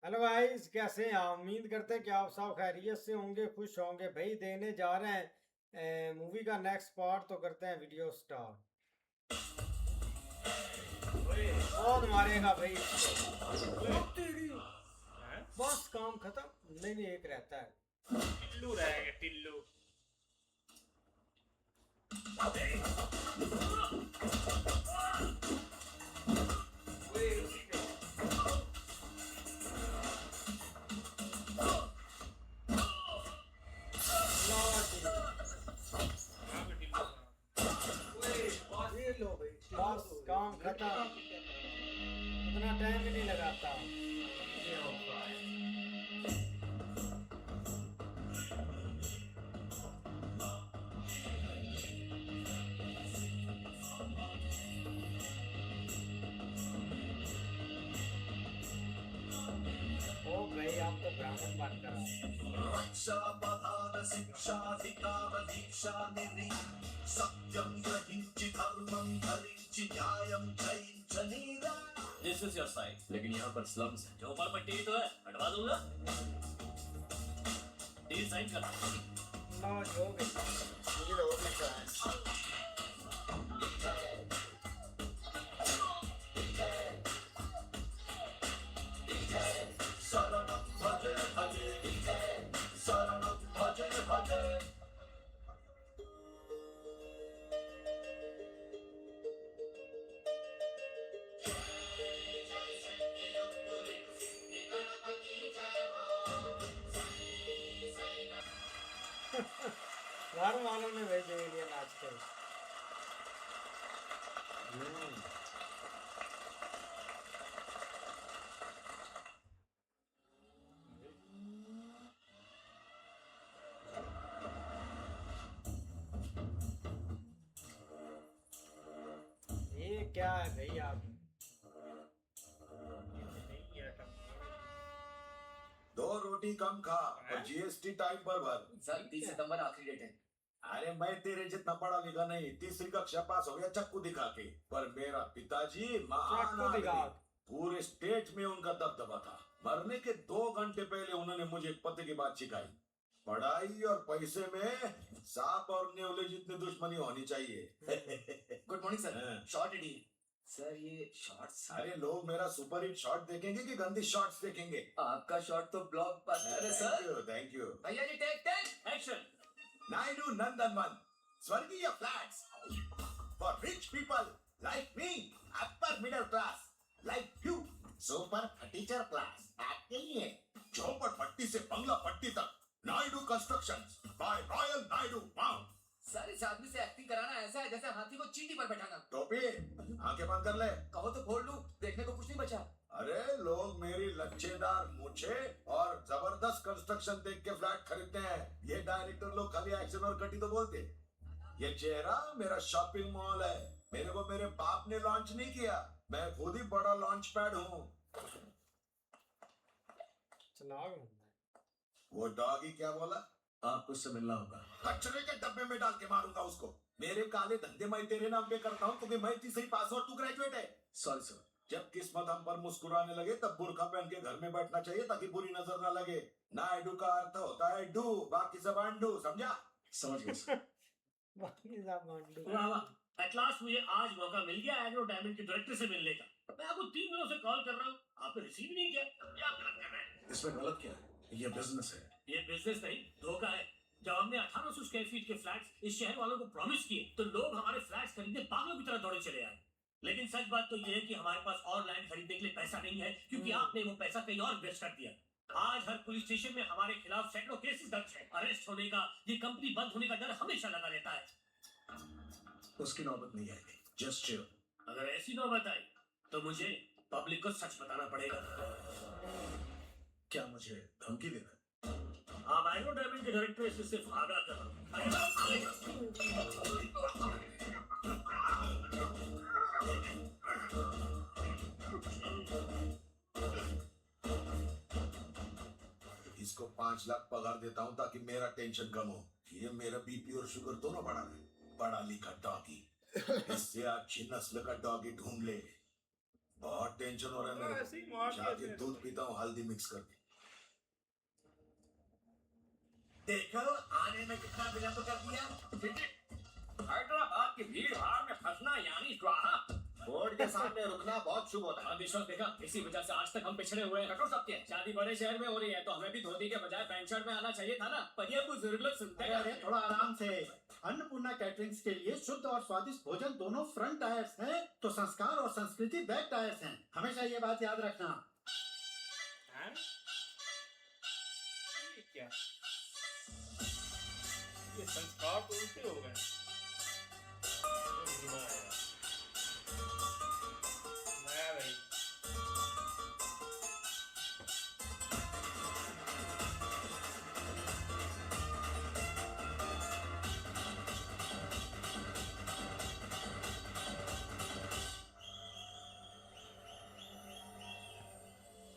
Hello guys, कैसे हैं आप? उम्मीद करते हैं कि आप सब खैरियत से होंगे, खुश होंगे। भाई देने जा रहे हैं मूवी का नेक्स्ट पार्ट, तो करते हैं वीडियो स्टार्ट। कौन मारेगा भाई इसको? ओए, ओ तेरी, हैं? बस काम खत्म। नहीं नहीं, एक रहता है। टिल्लू रहेगा टिल्लू। ओए, उसी पे। लो जी, कहाँ पे टिल्लू था? ओए, बॉस, ये लो भाई, टिल्लू बस तो काम लड़की खत्म। काम कितने का उतना टाइम ही नहीं लगाता। है? ये होता है। ओ भाई, आप तो ब्राह्मण बनकर आओ। रक्षापधान शिक्षाधिकार दीक्षा निधि सत्यं ग्रहिंचि धर्मं धरिंचि न्यायं जयिंच नीरा दिस इज योर साइड, लेकिन यहाँ पर स्लम्स है। जो ऊपर पट्टी तो है, हटवा दूंगा। डील साइन कर। लो जो भी, ये लो भी है। शरणं भजे भजे शरणं भजे भजे घर वालों ने भेजे ये नाचते। ये क्या है भाई आप? नहीं है कम। 2 रोटी कम खा और जीएसटी टाइम पर भर। सर 30 सितंबर आखिरी डेट है। अरे मैं तेरे जितना पढ़ा लिखा नहीं, तीसरी कक्षा पास हो गया चक्कू दिखा के, पर मेरा पिताजी महान चाकू दिखा आदमी, पूरे स्टेट में उनका दबदबा था। मरने के 2 घंटे पहले उन्होंने मुझे पते की बात सिखाई। पढ़ाई और पैसे में सांप और नेवले जितनी दुश्मनी होनी चाहिए। Good morning sir. हाँ। शॉर्ट डी सर, ये शॉर्ट्स। अरे लोग मेरा सुपर हिट शॉट देखेंगे कि गंदी शॉट्स देखेंगे? आपका शॉट तो ब्लॉकबस्टर है सर। Thank you. भैया जी टेक 10 एक्शन। नायडू नंदनवन स्वर्गीय flats for rich people like me, upper middle class like you, super furniture class आपके लिए। झोपड़पट्टी से बंगला पट्टी तक, Naidu constructions by royal Naidu farm. Sir इस आदमी से एक्टिंग कराना ऐसा है जैसे हाथी को चींटी पर बैठाना। टोपी आंखें बंद कर ले। कहो तो फोड़ लूं, देखने को कुछ नहीं बचा। अरे लोग मेरी लच्छेदार मूछे और जबरदस्त कंस्ट्रक्शन देख के फ्लैट खरीदते हैं। ये डायरेक्टर लोग खाली एक्शन और कटी तो बोलते। ये चेहरा मेरा शॉपिंग मॉल है। मेरे को मेरे बाप ने लॉन्च नहीं किया, मैं खुद ही बड़ा लॉन्च पैड हूँ। चलाओ। वो डॉगी क्या बोला? आपको उससे मिलना होगा। कचरे के डब्बे में डाल के मारूंगा उसको। मेरे काले धंधे मैं तेरे नाम पे करता हूँ क्योंकि मैं तीसरी पास और तू ग्रेजुएट है। Sorry sir. जब किस्मत हम पर मुस्कुराने लगे तब बुर्का पहन के घर में बैठना चाहिए ताकि बुरी नजर ना लगे। नायडू का अर्थ होता है डू, बाकी सब अंडू, समझा? समझ गए सर। बाकी सब मांडू। वाह वाह, एट लास्ट मुझे आज मौका मिल गया एग्रो डायमंड के डायरेक्टर से मिलने का। मैं आपको 3 दिनों से कॉल कर रहा हूँ, आपने रिसीव नहीं किया। क्या गलत कर रहे हैं? इसमें गलत क्या है? ये बिजनेस है। ये बिजनेस नहीं, धोखा है। जब हमने 1800 स्क्वायर फीट के फ्लैट्स इस शहर वालों को प्रॉमिस किए तो लोग हमारे फ्लैट्स खरीदने पागलों की तरह दौड़े चले आए। लेकिन सच बात तो ये है कि हमारे पास और लैंड खरीदने के लिए पैसा नहीं है, क्योंकि आपने वो पैसा कहीं और इन्वेस्ट कर दिया। आज हर पुलिस स्टेशन में हमारे खिलाफ सैकड़ों केसेस दर्ज है। अरेस्ट होने का, ये कंपनी बंद होने का डर हमेशा लगा रहता है। उसकी नौबत नहीं आएगी, जस्ट चिल। अगर ऐसी नौबत आई तो मुझे पब्लिक को सच बताना पड़ेगा। क्या मुझे धमकी देना है? आप एग्रो डायमंड के डायरेक्टर से सिर्फ आगाह कर इसको 5 लाख पगार देता हूँ ताकि मेरा टेंशन कम हो। ये मेरा बीपी और शुगर दोनों बढ़ा रहे। पढ़ा लिखा डॉगी, इससे अच्छी नस्ल का डॉगी ढूंढ ले। बहुत टेंशन हो रहा है मेरे ऐसे ही मार को। दिया शायद ये थे। दूध पीता हूँ हल्दी मिक्स करके। देखो आने में कितना विलंब कर दिया। हैदराबाद की भीड़ भाड़ में फंसना यानी स्वाहा। बोर्ड के सामने रुकना बहुत शुभ होता है। विश्वास देखा, इसी वजह से आज तक हम पिछड़े हुए हैं। कठोर सत्य है, शादी बड़े शहर में हो रही है तो हमें भी धोती के बजाय पैंट शर्ट में आना चाहिए था ना। पर ये बुजुर्ग लोग सुनते अरे अरे, थोड़ा आराम से। अन्नपूर्णा कैटरिंग्स के लिए शुद्ध और स्वादिष्ट भोजन दोनों फ्रंट टायर्स हैं, तो संस्कार और संस्कृति बैक टायर्स हैं। हमेशा ये बात याद रखना। हैं? ये क्या? ये संस्कार तो उल्टे हो गए। बुरा है यार। नया भाई।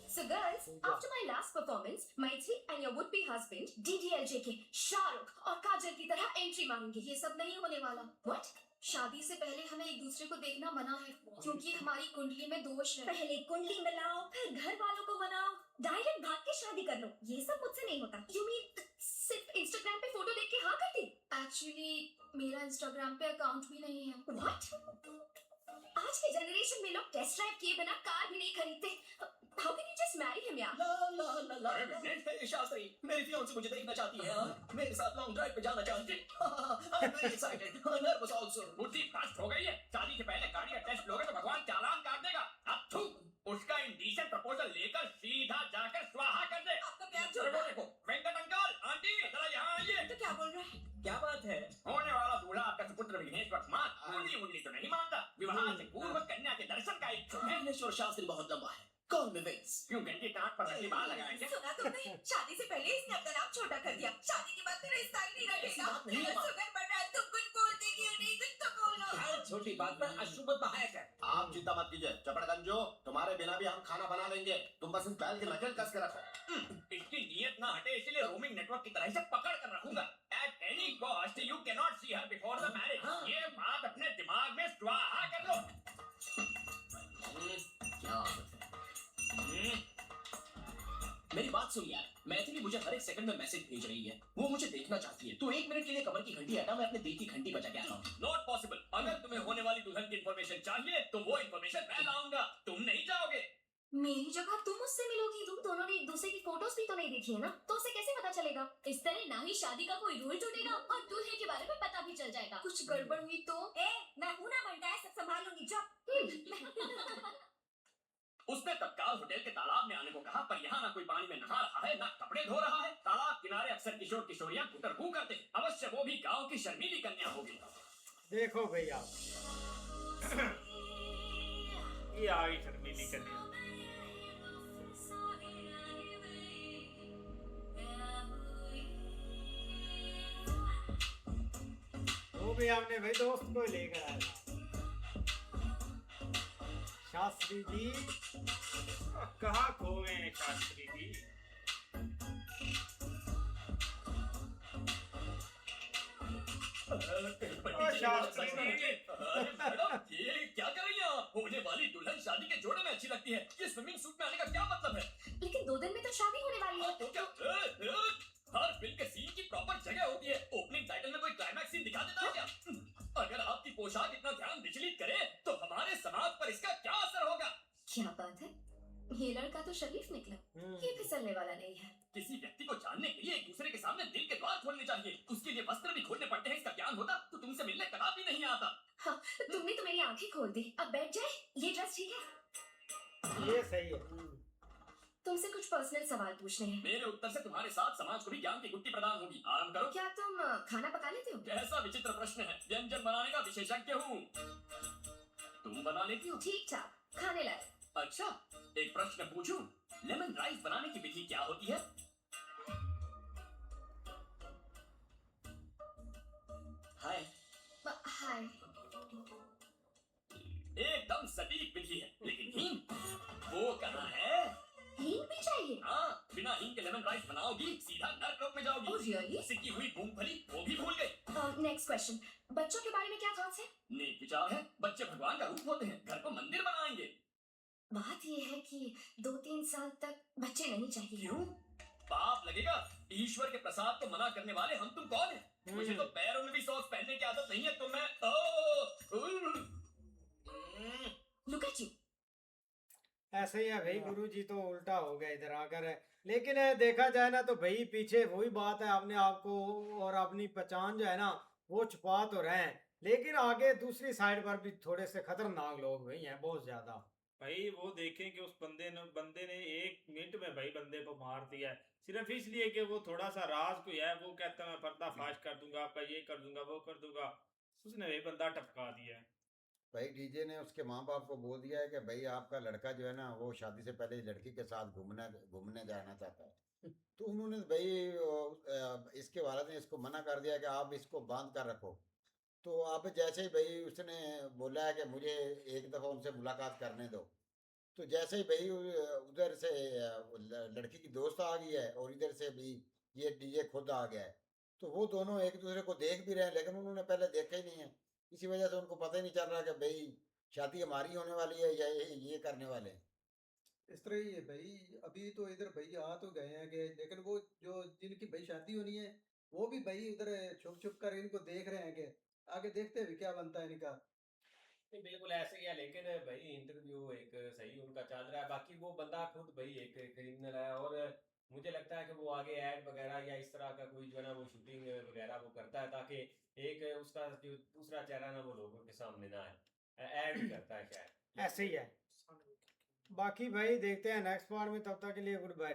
So girls, after my last performance, Maitri and your would-be husband, DDLJ के शाहरुख और काजल की तरह एंट्री मारेंगे। ये सब नहीं होने वाला। What? शादी से पहले हमें एक दूसरे को देखना मना है, क्योंकि हमारी कुंडली में दोष है। पहले कुंडली मिलाओ, फिर घर वालों को मनाओ, डायरेक्ट भाग के शादी कर लो। ये सब मुझसे नहीं होता। You mean सिर्फ इंस्टाग्राम पे फोटो देख के हाँ कर दी? Actually, मेरा इंस्टाग्राम पे अकाउंट भी नहीं है। What? आज के जनरेशन में लोग टेस्ट ड्राइव किए बिना कार भी नहीं खरीदते। How can you just marry him यार? ला ला ला ला। अरे शास्त्री, मेरी फियांसी मुझे देखना चाहती है। मेरे साथ लॉन्ग ड्राइव पे जाना चाहती है। I'm very excited. Nervous also. बुद्धि भ्रष्ट हो गई है। शादी से पहले गाड़ी का टेस्ट लोगे तो भगवान चालान काट देगा। अब थू, उसका इंडीसेंट प्रपोजल लेकर सीधा जाकर स्वाहा कर दे। आपका प्यार अरे वो देखो, वेंकट अंकल, आंटी, जरा यहाँ आइए। तो क्या बोल रहा है? क्या बात है? होने वाला दूल्हा आपका सुपुत्र विघ्नेश्वर कुमार मुन्नी मुन्नी तो नहीं मानता। विवाह से पूर्व कन्या के दर्शन का इच्छुक है। विघ्नेश्वर शास्त्री बहुत लंबा है। Call me Vince. क्यों घंटी टाट पर रखी बाल लगाएंगे? सुना तुमने? शादी से पहले इसने अपना नाम छोटा कर दिया। शादी के बाद तेरा रिश्ता ही नहीं ऐसी बात नहीं है, रखेगा। माँ। सुगन बन रहा है, तुम कुछ बोलते क्यों नहीं? कुछ तो बोलो। हर छोटी बात पर अशुभ बहायक है। आप चिंता मत कीजिए चपड़गंजो, तुम्हारे बिना भी हम खाना बना लेंगे। तुम बस इस बैल की नकल कस के रखो। इसकी नीयत ना हटे इसलिए रोमिंग नेटवर्क की तरह से पकड़ कर रखूंगा। At any cost you cannot see her before the marriage. हाँ। ये बात अपने दिमाग में स्वाहा कर लो। क्या आदत है? मेरी बात सुन यार, मैथिली मुझे हर एक सेकंड में मैसेज भेज रही है। वो मुझे देखना चाहती है। तू 1 मिनट के लिए कमर की घंटी हटा, मैं अपने दिल की घंटी बजा के आता हूँ। Not possible. अगर तुम्हें होने वाली दुल्हन की इंफॉर्मेशन चाहिए तो वो इंफॉर्मेशन मैं लाऊंगा, तुम नहीं जाओगे। मेरी जगह तुम मुझसे मिलोगी। तुम दोनों ने एक दूसरे की फोटोज भी तो नहीं देखी है ना, तो उसे कैसे पता चलेगा? इस तरह ना ही शादी का कोई रूल टूटेगा और दूल्हे के बारे में पता भी चल जाएगा। कुछ गड़बड़ हुई तो मैं हूं ना, बनता है, सब संभाल लूंगी। जब उसने तत्काल होटल के तालाब में आने को कहा, पर यहाँ ना कोई पानी में नहा रहा है ना कपड़े धो रहा है। तालाब किनारे अक्सर किशोर किशोरियां गुटरगू करते हैं। अवश्य वो भी गांव की शर्मीली कन्या होगी। देखो भैया, ये आ गई शर्मीली कन्या। वो भी हमने भाई दोस्त को ही लेकर आया था। शास्त्री जी, कहाँ खो गए हैं शास्त्री जी? ये क्या कर रही हैं आप? होने वाली दुल्हन शादी के जोड़े में अच्छी लगती है। ये स्विमिंग सूट में आने का क्या मतलब है? लेकिन 2 दिन में तो शादी होने वाली है। तो क्या हर फिल्म के सीन की प्रॉपर जगह होती है। ओपनिंग टाइटल में कोई क्लाइमैक्स सीन दिखा देता है क्या? अगर आपकी पोशाक इतना ध्यान विचलित करे तो हमारे समाज पर इसका क्या असर होगा? क्या बात है, ये लड़का तो शरीफ निकला। ये फिसलने वाला नहीं है। किसी व्यक्ति को जानने के लिए एक दूसरे के सामने दिल के द्वार खोलने चाहिए। उसके लिए वस्त्र भी खोलने पड़ते हैं। इसका ज्ञान होता तो तुमसे मिलने कदापि नहीं आता। हाँ, तुमने तो मेरी आंखें खोल दी। अब बैठ जाए। ये ड्रेस ठीक है? ये सही है। तुमसे कुछ पर्सनल सवाल पूछने हैं। मेरे उत्तर से तुम्हारे साथ समाज को भी ज्ञान की गुत्ती प्रदान होगी। आराम करो। क्या तुम खाना पका लेते हो? कैसा विचित्र प्रश्न है। व्यंजन बनाने का विशेषज्ञ हूँ। तुम बना लेती हो? ठीक ठाक, खाने लायक। अच्छा, एक प्रश्न पूछूं? लेमन राइस बनाने की विधि क्या होती है? हाय। हाय। एकदम सटीक विधि है, लेकिन हींग वो कहाँ है? हींग भी चाहिए? हाँ, बिना हींग के लेमन राइस बनाओगी सीधा नर्क लोक में Oh, जाओगी। really? सिकी हुई मूंगफली वो भी भूल गई। नेक्स्ट क्वेश्चन, बच्चों के बारे में क्या थॉट्स है? नेक विचार है। बच्चे भगवान का रूप होते हैं। घर को मंदिर बनाएंगे। बात ये है कि 2-3 साल तक बच्चे नहीं चाहिए। क्यों? पाप लगेगा। ईश्वर के प्रसाद को मना करने वाले हम तुम कौन है? मुझे तो पैरों में भी सॉक्स पहनने की आदत नहीं है, तो मैं Look at you. ऐसे ही है भाई, गुरु जी तो उल्टा हो गया इधर आकर है। लेकिन देखा जाए ना तो भाई पीछे वही बात है, अपने आप को और अपनी पहचान जो है ना वो छुपा तो रहे हैं, लेकिन आगे दूसरी साइड पर भी थोड़े से खतरनाक लोग भाई हैं, बहुत ज्यादा। भाई वो देखें कि उस बंदे ने 1 मिनट में भाई बंदे को मार दिया है, सिर्फ इसलिए कि वो थोड़ा सा राज कोई है, वो कहता है मैं पर्दाफाश कर दूंगा, आपका ये कर दूंगा, वो कर दूंगा। उसने भाई बंदा टपका दिया है। भाई डीजे ने उसके माँ बाप को बोल दिया है कि भाई आपका लड़का जो है ना वो शादी से पहले लड़की के साथ घूमने घूमने जाना चाहता है। तो उन्होंने भाई इसके वालिद ने इसको मना कर दिया कि आप इसको बांध कर रखो। तो अब जैसे ही भाई उसने बोला है कि मुझे एक दफ़ा उनसे मुलाकात करने दो, तो जैसे ही भाई उधर से लड़की की दोस्त आ गई है और इधर से भी ये डीजे खुद आ गया है। तो वो दोनों एक दूसरे को देख भी रहे हैं, लेकिन उन्होंने पहले देखा ही नहीं है। इसी वजह से उनको पता ही नहीं चल रहा कि भाई शादी हमारी होने वाली है या ये करने वाले हैं। इस तरह ही है भाई। अभी तो इधर भाई आ तो गए हैं कि, लेकिन वो जो जिनकी भाई शादी होनी है वो भी भाई उधर छुप छुप कर इनको देख रहे हैं कि आगे देखते हैं भी क्या बनता है इनका। नहीं, बिल्कुल ऐसे ही है, लेकिन भाई इंटरव्यू एक सही उनका चल रहा है। बाकी वो बंदा खुद भाई एक क्रिमिनल है, और मुझे लगता है कि वो आगे ऐड वगैरह या इस तरह का कोई जो है ना वो शूटिंग वगैरह वो करता है, ताकि एक उसका जो दूसरा चेहरा ना वो लोगों के सामने ना आए, ऐड करता है शायद। ऐसे ही है। बाकी भाई देखते हैं नेक्स्ट पार्ट में, तब तक के लिए गुड बाय।